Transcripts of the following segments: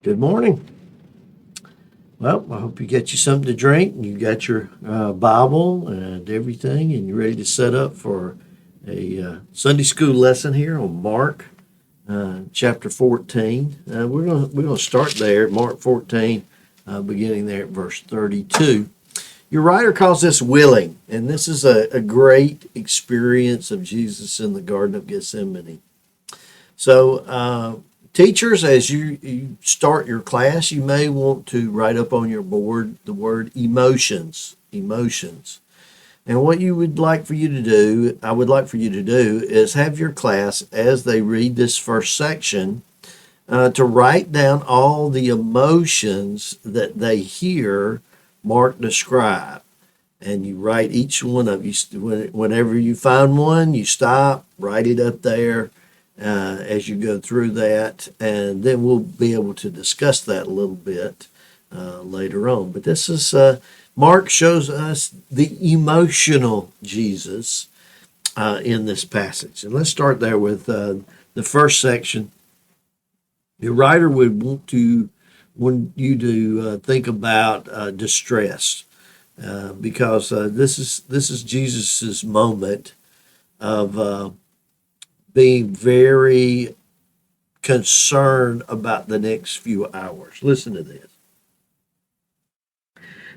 Good morning. Well, I hope you get you something to drink and you got your Bible and everything, and you're ready to set up for a Sunday school lesson here on Mark chapter 14. We're gonna start there, Mark 14, beginning there at verse 32. Your writer calls this willing, and this is a great experience of Jesus in the Garden of Gethsemane. So, teachers, as you start your class, you may want to write up on your board the word emotions. Emotions. And what you would like for you to do, I would like for you to do, is have your class, as they read this first section, to write down all the emotions that they hear Mark describe. And you write each one of you, whenever you find one, you stop, write it up there as you go through that, and then we'll be able to discuss that a little bit later on. But this is Mark shows us the emotional Jesus in this passage, and let's start there with the first section. The writer would want you to think about distress, because this is Jesus's moment of being very concerned about the next few hours. Listen to this.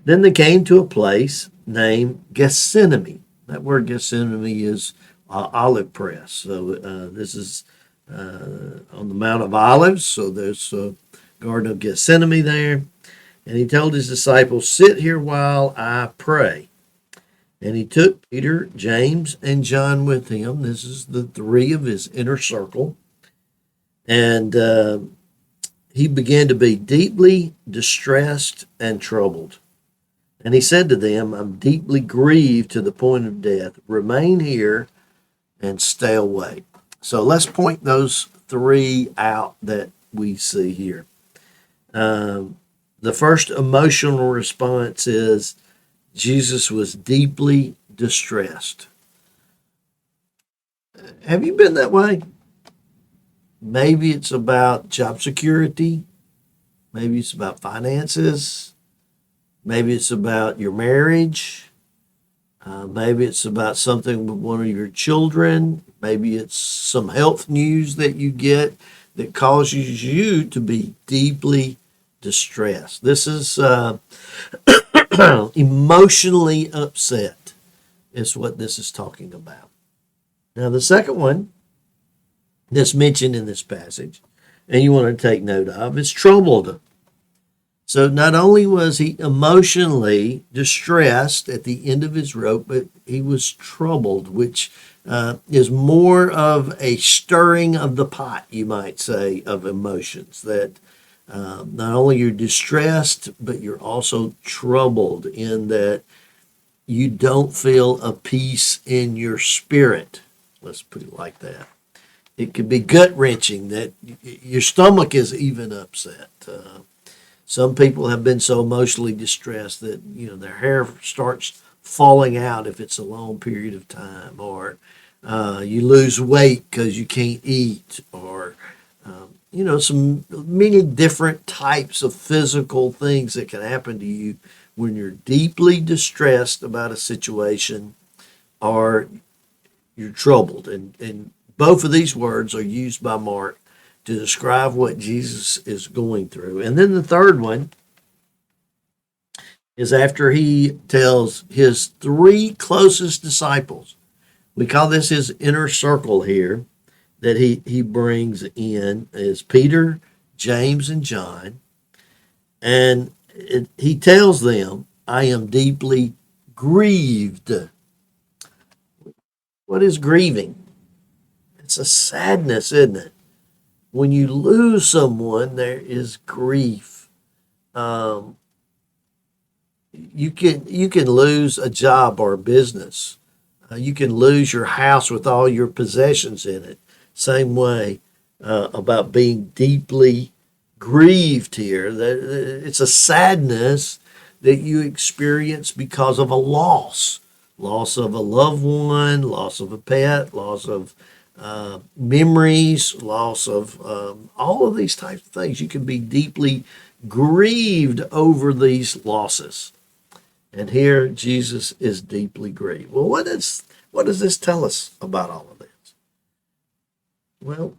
Then they came to a place named Gethsemane. That word Gethsemane is olive press. So this is on the Mount of Olives. So there's a Garden of Gethsemane there. And he told his disciples, "Sit here while I pray." And he took Peter, James, and John with him. This is the three of his inner circle. And he began to be deeply distressed and troubled. And he said to them, "I'm deeply grieved to the point of death. Remain here and stay away." So let's point those three out that we see here. The first emotional response is Jesus was deeply distressed. Have you been that way? Maybe it's about job security. Maybe it's about finances. Maybe it's about your marriage. Maybe it's about something with one of your children. Maybe it's some health news that you get that causes you to be deeply distressed. This is emotionally upset is what this is talking about. Now, the second one that's mentioned in this passage, and you want to take note of, is troubled. So not only was he emotionally distressed at the end of his rope, but he was troubled, which is more of a stirring of the pot, you might say, of emotions. That not only you're distressed, but you're also troubled in that you don't feel a peace in your spirit. Let's put it like that. It could be gut-wrenching that your stomach is even upset. Some people have been so emotionally distressed that their hair starts falling out if it's a long period of time, or you lose weight because you can't eat, or some many different types of physical things that can happen to you when you're deeply distressed about a situation or you're troubled. And both of these words are used by Mark to describe what Jesus is going through. And then the third one is after he tells his three closest disciples. We call this his inner circle here, that he brings in is Peter, James, and John. And he tells them, "I am deeply grieved." What is grieving? It's a sadness, isn't it? When you lose someone, there is grief. You can lose a job or a business. You can lose your house with all your possessions in it. Same way about being deeply grieved here. It's a sadness that you experience because of a loss of a loved one, loss of a pet, loss of memories, loss of all of these types of things. You can be deeply grieved over these losses. And here Jesus is deeply grieved. Well, what does this tell us about all of this? Well,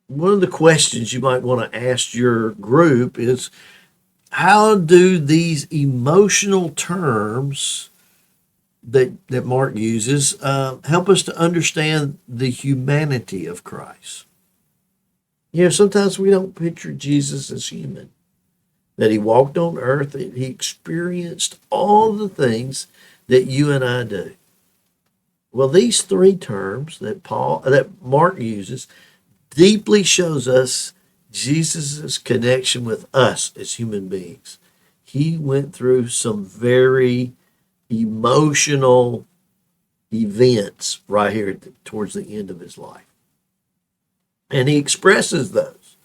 one of the questions you might want to ask your group is, how do these emotional terms that Mark uses help us to understand the humanity of Christ? Sometimes we don't picture Jesus as human, that he walked on earth, that he experienced all the things that you and I do. Well, these three terms that Mark uses deeply shows us Jesus' connection with us as human beings. He went through some very emotional events right here towards the end of his life. And he expresses those.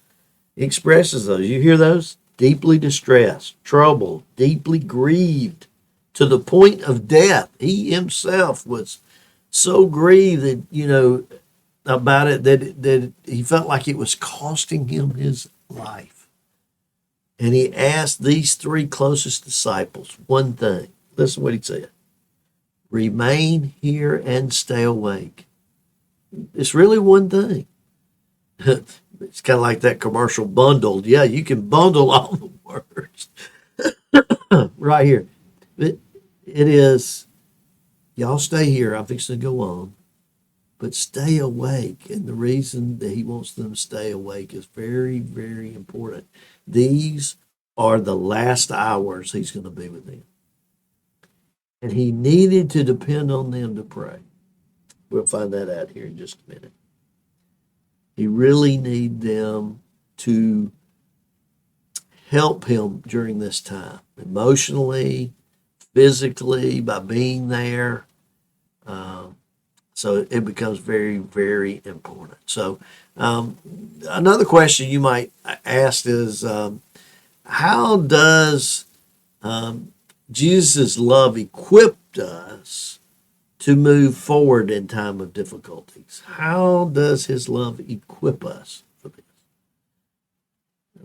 You hear those? Deeply distressed, troubled, deeply grieved, to the point of death. He himself was so grieved that, about it that he felt like it was costing him his life. And he asked these three closest disciples one thing. Listen to what he said. Remain here and stay awake. It's really one thing. It's kind of like that commercial bundled. Yeah, you can bundle all the words right here. It is, y'all stay here. I'm fixing to go on. But stay awake. And the reason that he wants them to stay awake is very, very important. These are the last hours he's going to be with them. And he needed to depend on them to pray. We'll find that out here in just a minute. He really needed them to help him during this time, emotionally, physically, by being there. So it becomes very, very important. So another question you might ask is, how does Jesus' love equip us to move forward in time of difficulties? How does his love equip us for this?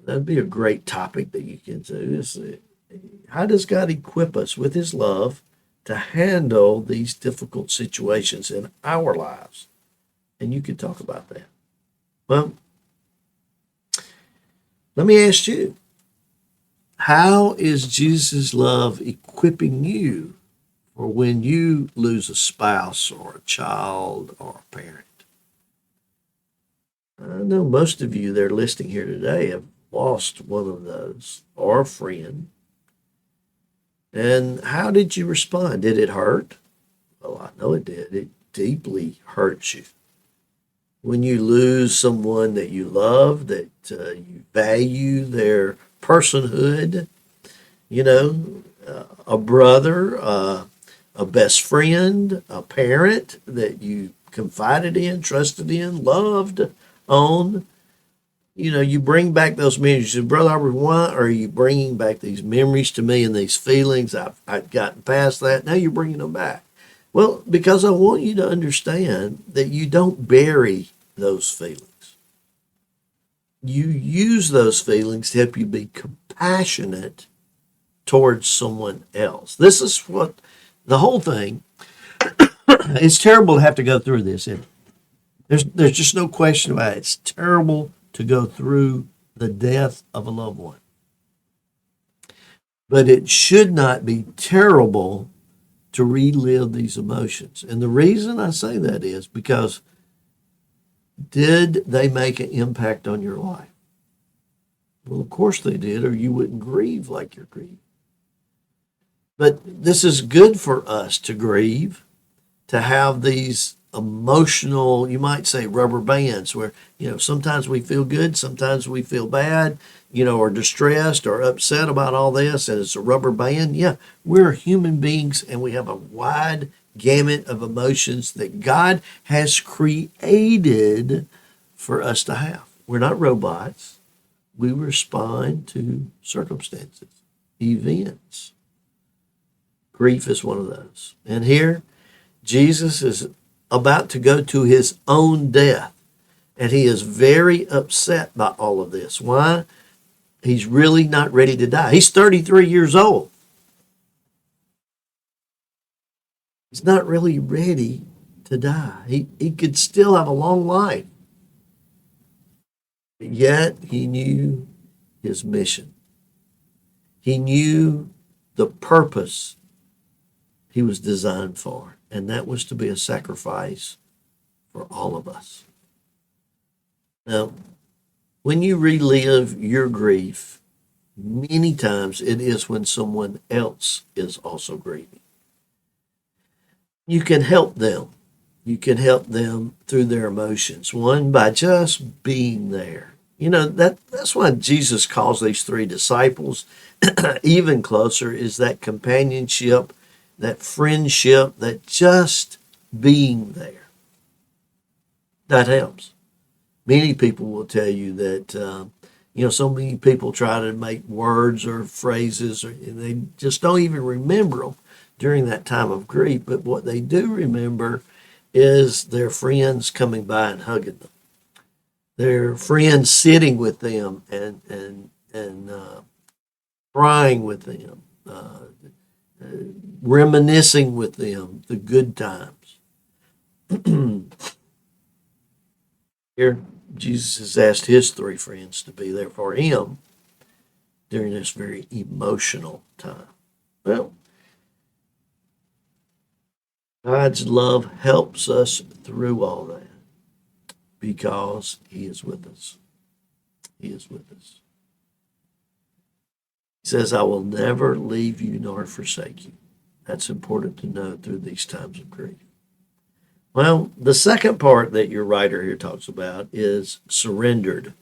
That'd be a great topic that you can do. How does God equip us with his love to handle these difficult situations in our lives? And you could talk about that. Well, let me ask you, how is Jesus' love equipping you for when you lose a spouse or a child or a parent? I know most of you that are listening here today have lost one of those or a friend. And how did you respond? Did it hurt? Well, I know it did. It deeply hurts you. When you lose someone that you love, that you value their personhood, a brother, a best friend, a parent that you confided in, trusted in, loved on. You bring back those memories. You say, Brother Albert, why are you bringing back these memories to me and these feelings? I've gotten past that. Now you're bringing them back. Well, because I want you to understand that you don't bury those feelings. You use those feelings to help you be compassionate towards someone else. This is what the whole thing. It's terrible to have to go through this. There's just no question about it. It's terrible to go through the death of a loved one. But it should not be terrible to relive these emotions. And the reason I say that is because, did they make an impact on your life? Well, of course they did, or you wouldn't grieve like you're grieving. But this is good for us to grieve, to have these emotional, you might say, rubber bands where, sometimes we feel good, sometimes we feel bad, or distressed or upset about all this, and it's a rubber band. Yeah, we're human beings and we have a wide gamut of emotions that God has created for us to have. We're not robots. We respond to circumstances, events. Grief is one of those. And here, Jesus is about to go to his own death. And he is very upset by all of this. Why? He's really not ready to die. He's 33 years old. He's not really ready to die. He could still have a long life. Yet he knew his mission. He knew the purpose he was designed for, and that was to be a sacrifice for all of us. Now, when you relive your grief, many times it is when someone else is also grieving. You can help them. You can help them through their emotions. One, by just being there. You know, that's why Jesus calls these three disciples even closer, is that companionship, that friendship, that just being there. That helps. Many people will tell you that, so many people try to make words or phrases, and they just don't even remember them during that time of grief. But what they do remember is their friends coming by and hugging them, their friends sitting with them and crying with them, reminiscing with them the good times. Here, Jesus has asked his three friends to be there for him during this very emotional time. Well, God's love helps us through all that because he is with us. He is with us. He says, I will never leave you nor forsake you. That's important to know through these times of grief. Well, the second part that your writer here talks about is surrendered.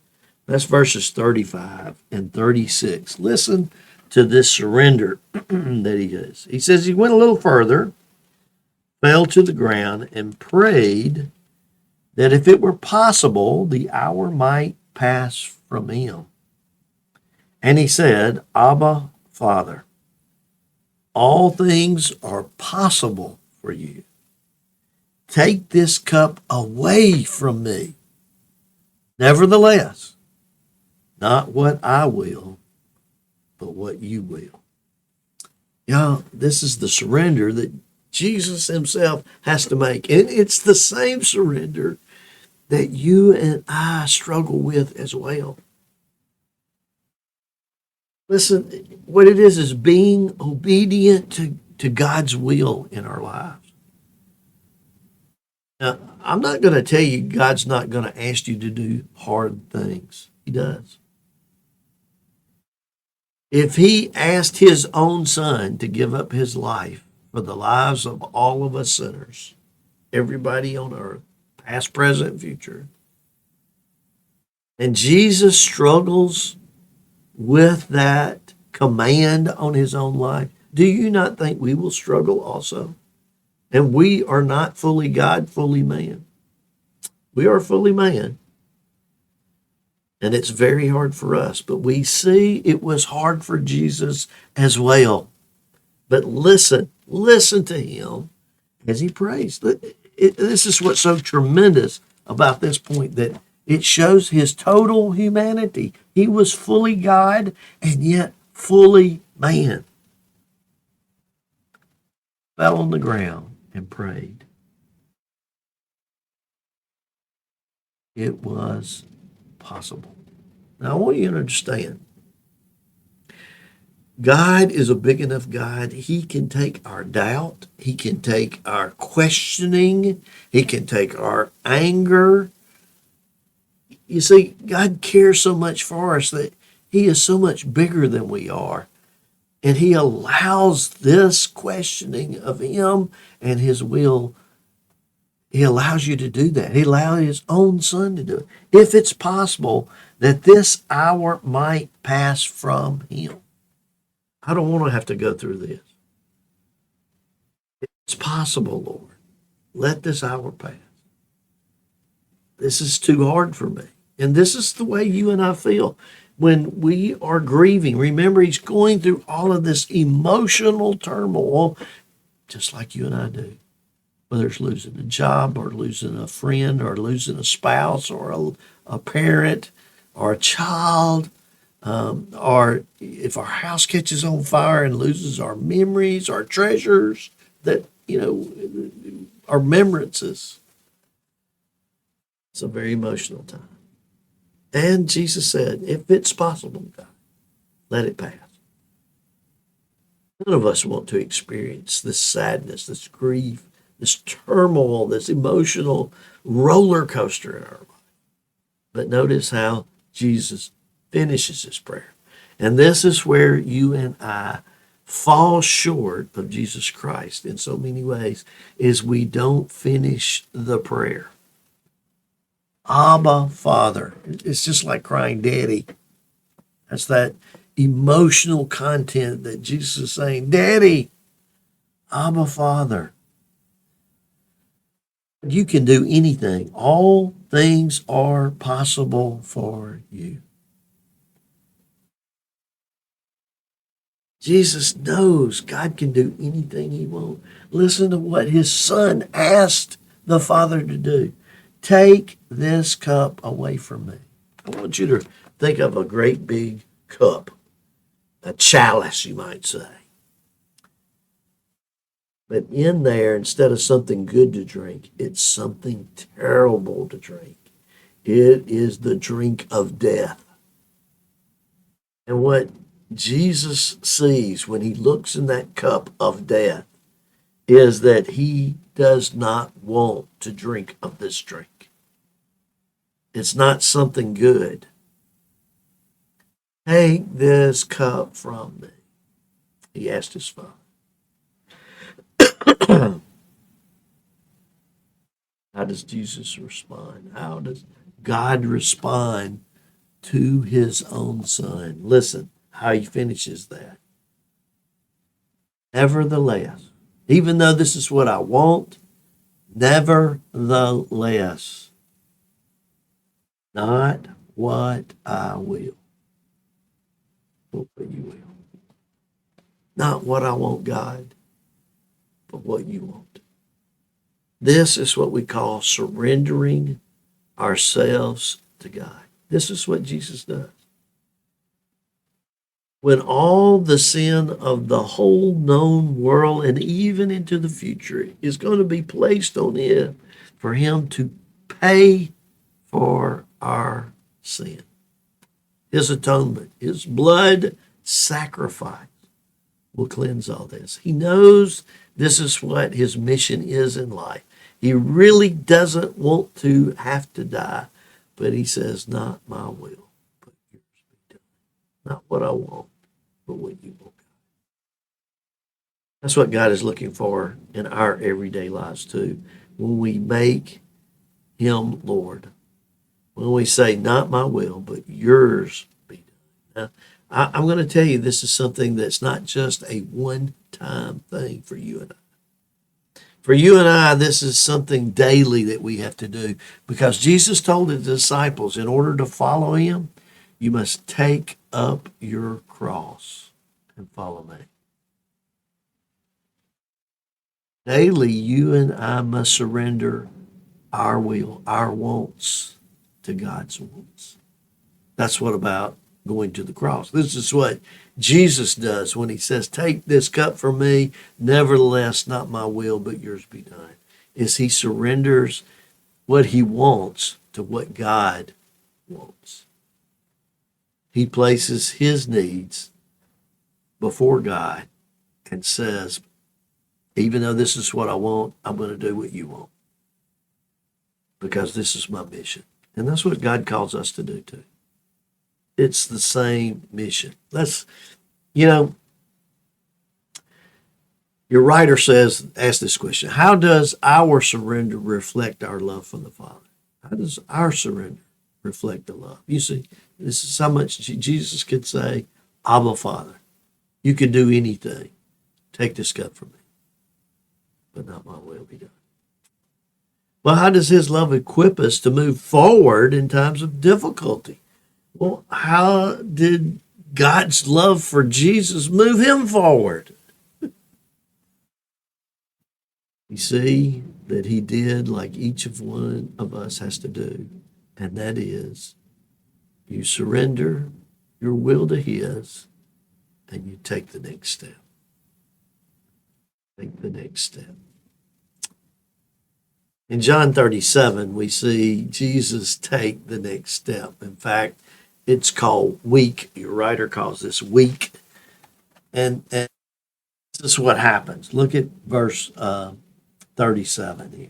That's verses 35 and 36. Listen to this surrender that he is. He says he went a little further, fell to the ground, and prayed that if it were possible, the hour might pass from him. And he said, Abba, Father, all things are possible for you. Take this cup away from me. Nevertheless, not what I will, but what you will. This is the surrender that Jesus himself has to make. And it's the same surrender that you and I struggle with as well. Listen, what it is being obedient to God's will in our lives. Now, I'm not going to tell you God's not going to ask you to do hard things. He does. If he asked his own son to give up his life for the lives of all of us sinners, everybody on earth, past, present, future, and Jesus struggles with that command on his own life, do you not think we will struggle also? And we are not fully God, fully man. We are fully man. And it's very hard for us. But we see it was hard for Jesus as well. But listen to him as he prays. This is what's so tremendous about this point, that it shows his total humanity. He was fully God and yet fully man. Fell on the ground and prayed. It was possible. Now, I want you to understand, God is a big enough God. He can take our doubt. He can take our questioning. He can take our anger. You see, God cares so much for us that he is so much bigger than we are. And he allows this questioning of him and his will. He allows you to do that. He allowed his own son to do it. If it's possible that this hour might pass from him. I don't want to have to go through this. It's possible, Lord. Let this hour pass. This is too hard for me. And this is the way you and I feel when we are grieving. Remember, he's going through all of this emotional turmoil, just like you and I do. whether it's losing a job or losing a friend or losing a spouse or a parent or a child, or if our house catches on fire and loses our memories, our treasures, that, our remembrances. It's a very emotional time. And Jesus said, if it's possible, God, let it pass. None of us want to experience this sadness, this grief, this turmoil, this emotional roller coaster in our life. But notice how Jesus finishes his prayer. And this is where you and I fall short of Jesus Christ in so many ways, is we don't finish the prayer. Abba, Father. It's just like crying Daddy. That's that emotional content that Jesus is saying, Daddy, Abba, Father. You can do anything. All things are possible for you. Jesus knows God can do anything he wants. Listen to what his son asked the Father to do. Take this cup away from me. I want you to think of a great big cup, a chalice, you might say. But in there, instead of something good to drink, it's something terrible to drink. It is the drink of death. And what Jesus sees when he looks in that cup of death is that he does not want to drink of this drink. It's not something good. Take this cup from me, he asked his Father. How does Jesus respond? How does God respond to his own son? Listen how he finishes that. Nevertheless, even though this is what I want, nevertheless, not what I will, but what you will. Not what I want, God, but what you want. This is what we call surrendering ourselves to God. This is what Jesus does. When all the sin of the whole known world and even into the future is going to be placed on him for him to pay for our sin. His atonement, his blood sacrifice will cleanse all this. He knows this is what his mission is in life. He really doesn't want to have to die, but he says, not my will, but yours be done. Not what I want, but what you want. That's what God is looking for in our everyday lives too. When we make him Lord, when we say, not my will, but yours be done. Now, I'm going to tell you, this is something that's not just a one-time thing for you and I. For you and I, this is something daily that we have to do, because Jesus told his disciples, in order to follow him, you must take up your cross and follow me. Daily, you and I must surrender our will, our wants, to God's wants. That's what about going to the cross. This is what Jesus does when he says, take this cup from me, nevertheless, not my will, but yours be done. Is he surrenders what he wants to what God wants. He places his needs before God and says, even though this is what I want, I'm going to do what you want, because this is my mission. And that's what God calls us to do too. It's the same mission. Your writer ask this question: how does our surrender reflect our love for the Father? How does our surrender reflect the love? You see, this is how much Jesus could say, Abba, Father, you can do anything. Take this cup from me, but not my will be done. Well, how does his love equip us to move forward in times of difficulty? Well, how did God's love for Jesus move him forward? You see, that he did like each of one of us has to do, and that is you surrender your will to his and you take the next step. Take the next step. In John 37, we see Jesus take the next step. In fact, it's called weak. Your writer calls this weak. And this is what happens. Look at verse 37 here.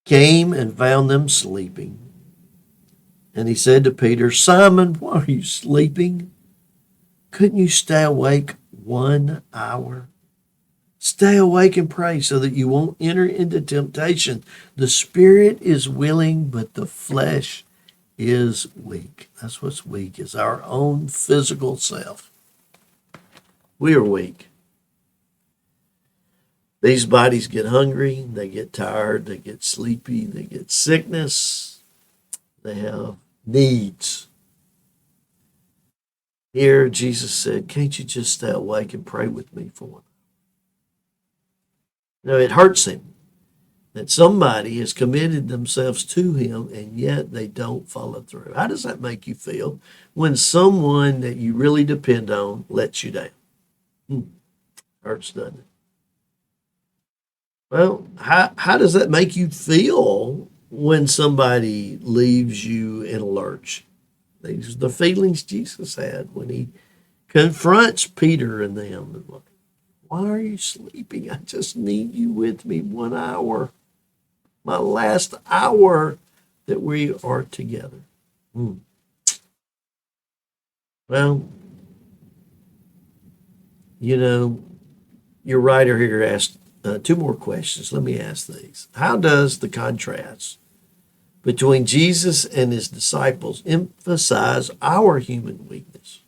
Came and found them sleeping. And he said to Peter, Simon, why are you sleeping? Couldn't you stay awake 1 hour? Stay awake and pray so that you won't enter into temptation. The spirit is willing, but the flesh is weak. That's what's weak, is our own physical self. We are weak. These bodies get hungry, they get tired, they get sleepy, they get sickness, they have needs. Here, Jesus said, can't you just stay awake and pray with me for 1 hour? Now, it hurts him that somebody has committed themselves to him and yet they don't follow through. How does that make you feel when someone that you really depend on lets you down? Hurts, doesn't it? Well, how does that make you feel when somebody leaves you in a lurch? These are the feelings Jesus had when he confronts Peter and them. Why are you sleeping? I just need you with me 1 hour. My last hour that we are together. Well, your writer here asked 2 more questions. Let me ask these. How does the contrast between Jesus and his disciples emphasize our human weakness?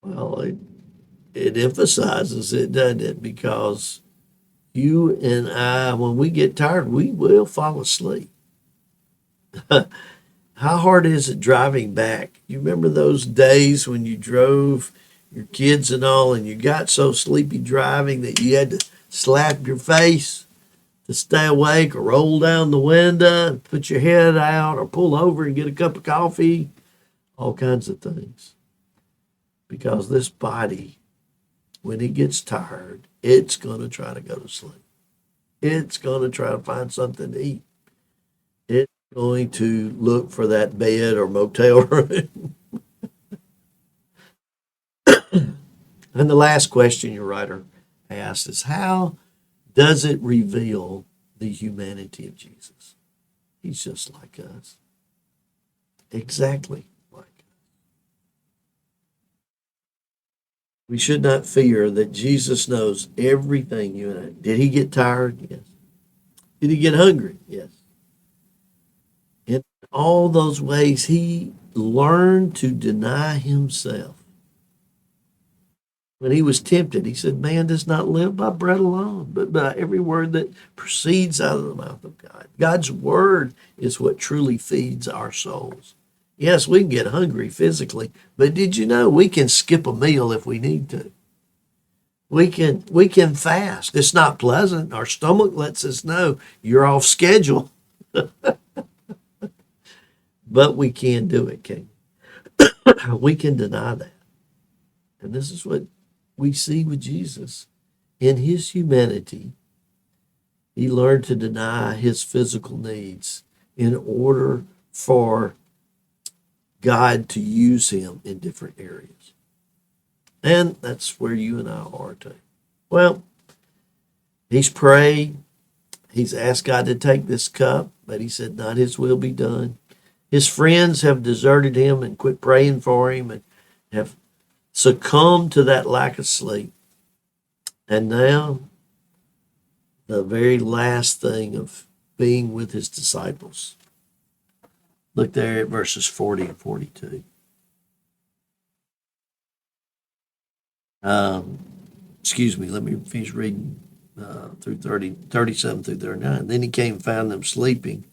Well, it emphasizes it, doesn't it? Because you and I, when we get tired, we will fall asleep. How hard is it driving back? You remember those days when you drove your kids and all, and you got so sleepy driving that you had to slap your face to stay awake, or roll down the window and put your head out, or pull over and get a cup of coffee, all kinds of things. Because this body, when it gets tired, it's going to try to go to sleep. It's going to try to find something to eat. It's going to look for that bed or motel room. And the last question your writer asked is, how does it reveal the humanity of Jesus? He's just like us. Exactly like us. We should not fear that Jesus knows everything you and I. Did he get tired? Yes. Did he get hungry? Yes. In all those ways, he learned to deny himself. When he was tempted, he said, man does not live by bread alone, but by every word that proceeds out of the mouth of God. God's word is what truly feeds our souls. Yes, we can get hungry physically, but did you know we can skip a meal if we need to? We can fast. It's not pleasant. Our stomach lets us know you're off schedule. But we can do it, King. We can deny that. And this is what we see with Jesus. In his humanity, he learned to deny his physical needs in order for God to use him in different areas. And that's where you and I are too. Well, he's prayed. He's asked God to take this cup, but he said, not his will be done. His friends have deserted him and quit praying for him and have succumbed to that lack of sleep. And now, the very last thing of being with his disciples. Look there at verses 40 and 42. Excuse me, let me finish reading through 37 through 39. Then he came and found them sleeping.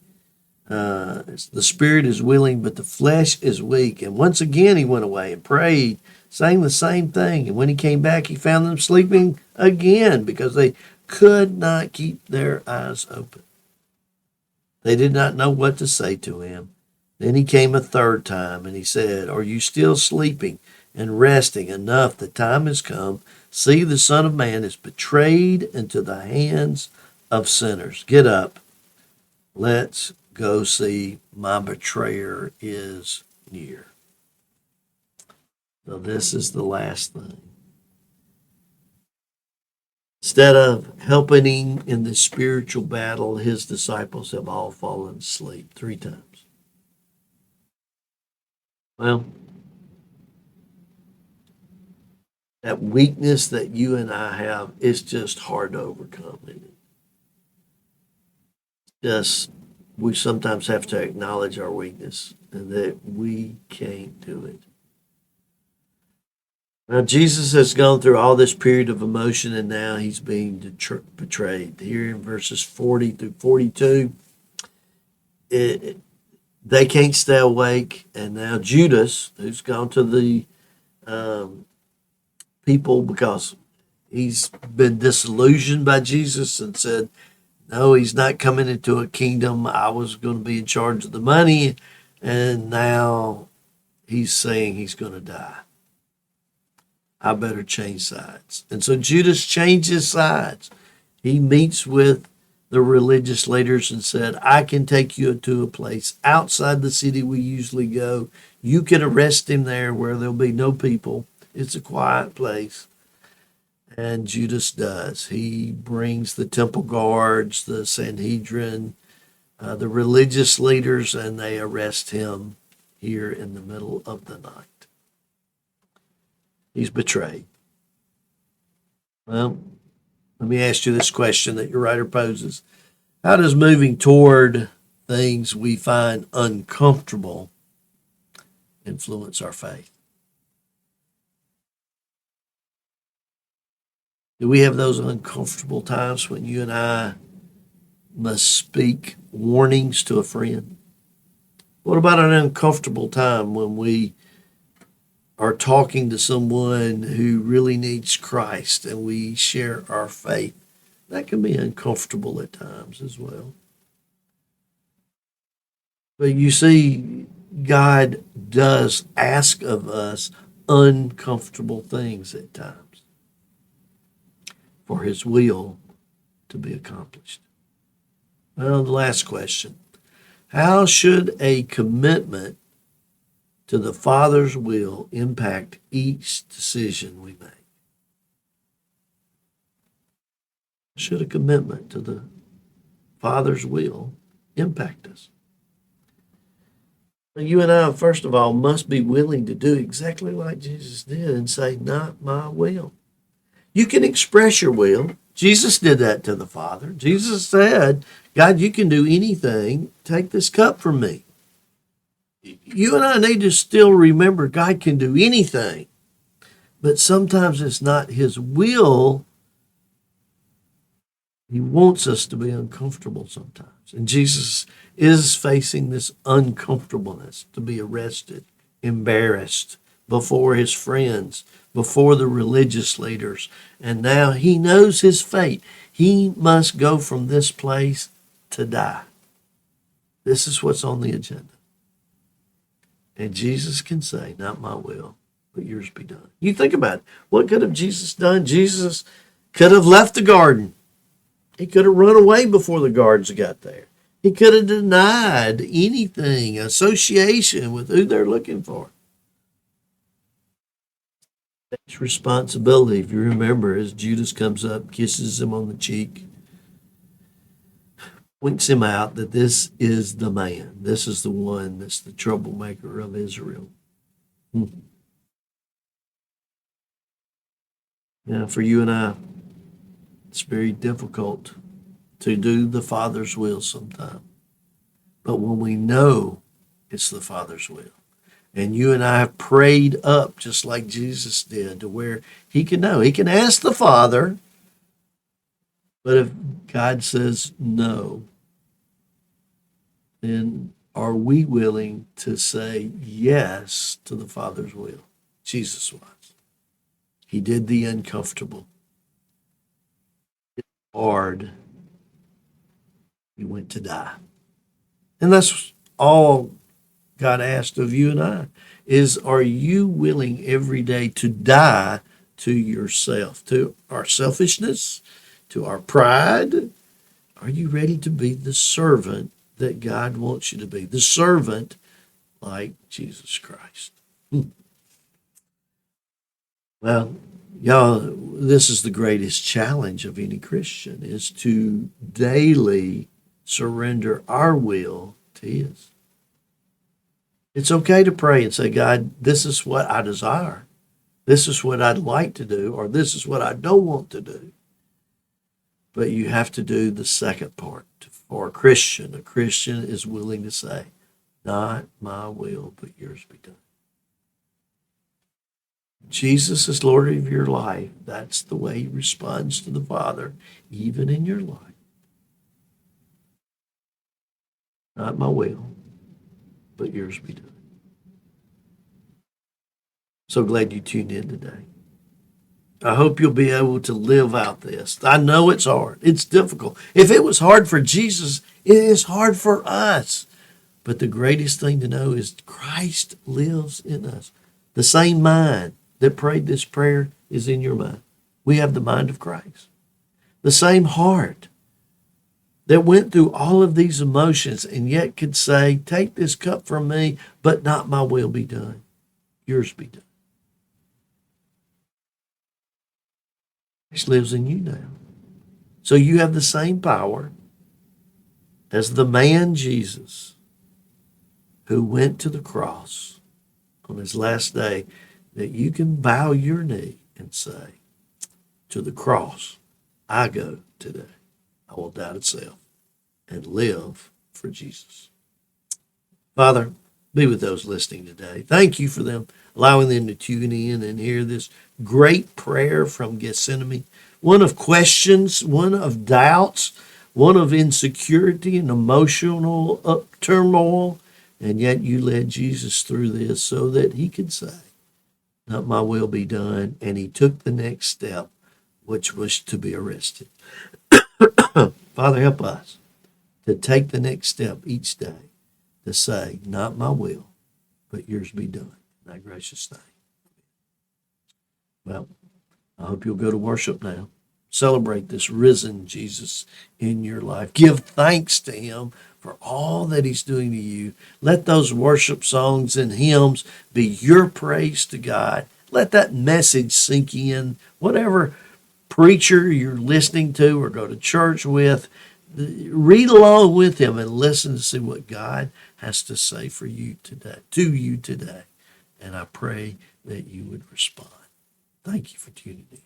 The spirit is willing, but the flesh is weak. And once again he went away and prayed, saying the same thing. And when he came back, he found them sleeping again because they could not keep their eyes open. They did not know what to say to him. Then he came a third time, and he said, "Are you still sleeping and resting? Enough, the time has come. See, the Son of Man is betrayed into the hands of sinners. Get up. Let's go see. My betrayer is near." So this is the last thing. Instead of helping him in the spiritual battle, his disciples have all fallen asleep 3 times. Well, that weakness that you and I have is just hard to overcome. Isn't it? Just we sometimes have to acknowledge our weakness and that we can't do it. Now, Jesus has gone through all this period of emotion and now he's being betrayed. Here in verses 40 through 42, they can't stay awake. And now Judas, who's gone to the people because he's been disillusioned by Jesus and said, no, he's not coming into a kingdom. I was going to be in charge of the money. And now he's saying he's going to die. I better change sides. And so Judas changes sides. He meets with the religious leaders and said, I can take you to a place outside the city we usually go. You can arrest him there where there'll be no people. It's a quiet place. And Judas does. He brings the temple guards, the Sanhedrin, the religious leaders, and they arrest him here in the middle of the night. He's betrayed. Well, let me ask you this question that your writer poses. How does moving toward things we find uncomfortable influence our faith? Do we have those uncomfortable times when you and I must speak warnings to a friend? What about an uncomfortable time when we are talking to someone who really needs Christ and we share our faith? That can be uncomfortable at times as well. But you see, God does ask of us uncomfortable things at times for his will to be accomplished. Well, the last question. How should a commitment to the Father's will impact each decision we make? Should a commitment to the Father's will impact us? You and I, first of all, must be willing to do exactly like Jesus did and say, not my will. You can express your will. Jesus did that to the Father. Jesus said, God, you can do anything. Take this cup from me. You and I need to still remember God can do anything, but sometimes it's not his will. He wants us to be uncomfortable sometimes. And Jesus is facing this uncomfortableness to be arrested, embarrassed before his friends, before the religious leaders. And now he knows his fate. He must go from this place to die. This is what's on the agenda. And Jesus can say, not my will, but yours be done. You think about it. What could have Jesus done? Jesus could have left the garden. He could have run away before the guards got there. He could have denied anything, association with who they're looking for. Takes responsibility, if you remember, as Judas comes up, kisses him on the cheek, points him out that this is the man. This is the one that's the troublemaker of Israel. Now, for you and I, it's very difficult to do the Father's will sometimes. But when we know it's the Father's will, and you and I have prayed up just like Jesus did to where he can know. He can ask the Father, but if God says no, then are we willing to say yes to the Father's will? Jesus was. He did the uncomfortable. Hard. He went to die. And that's all God asked of you and I is, are you willing every day to die to yourself, to our selfishness, to our pride? Are you ready to be the servant that God wants you to be? The servant like Jesus Christ. Well, y'all, this is the greatest challenge of any Christian is to daily surrender our will to His. It's okay to pray and say, God, this is what I desire. This is what I'd like to do, or this is what I don't want to do. But you have to do the second part. For a Christian is willing to say, not my will, but yours be done. Jesus is Lord of your life. That's the way He responds to the Father, even in your life. Not my will, but yours be done. So glad you tuned in today. I hope you'll be able to live out this. I know it's hard. It's difficult. If it was hard for Jesus, it is hard for us. But the greatest thing to know is Christ lives in us. The same mind that prayed this prayer is in your mind. We have the mind of Christ. The same heart that went through all of these emotions and yet could say, take this cup from me, but not my will be done. Yours be done. Christ lives in you now. So you have the same power as the man Jesus who went to the cross on His last day, that you can bow your knee and say, to the cross I go today. I will die to self and live for Jesus. Father, be with those listening today. Thank you for them, allowing them to tune in and hear this great prayer from Gethsemane, one of questions, one of doubts, one of insecurity and emotional turmoil, and yet you led Jesus through this so that He could say, not my will be done, and He took the next step, which was to be arrested. Father, help us to take the next step each day to say, not my will, but yours be done. In thy gracious name. Well, I hope you'll go to worship now. Celebrate this risen Jesus in your life. Give thanks to Him for all that He's doing to you. Let those worship songs and hymns be your praise to God. Let that message sink in. Whatever preacher you're listening to or go to church with, read along with him and listen to see what God has to say for you today, to you today. And I pray that you would respond. Thank you for tuning in.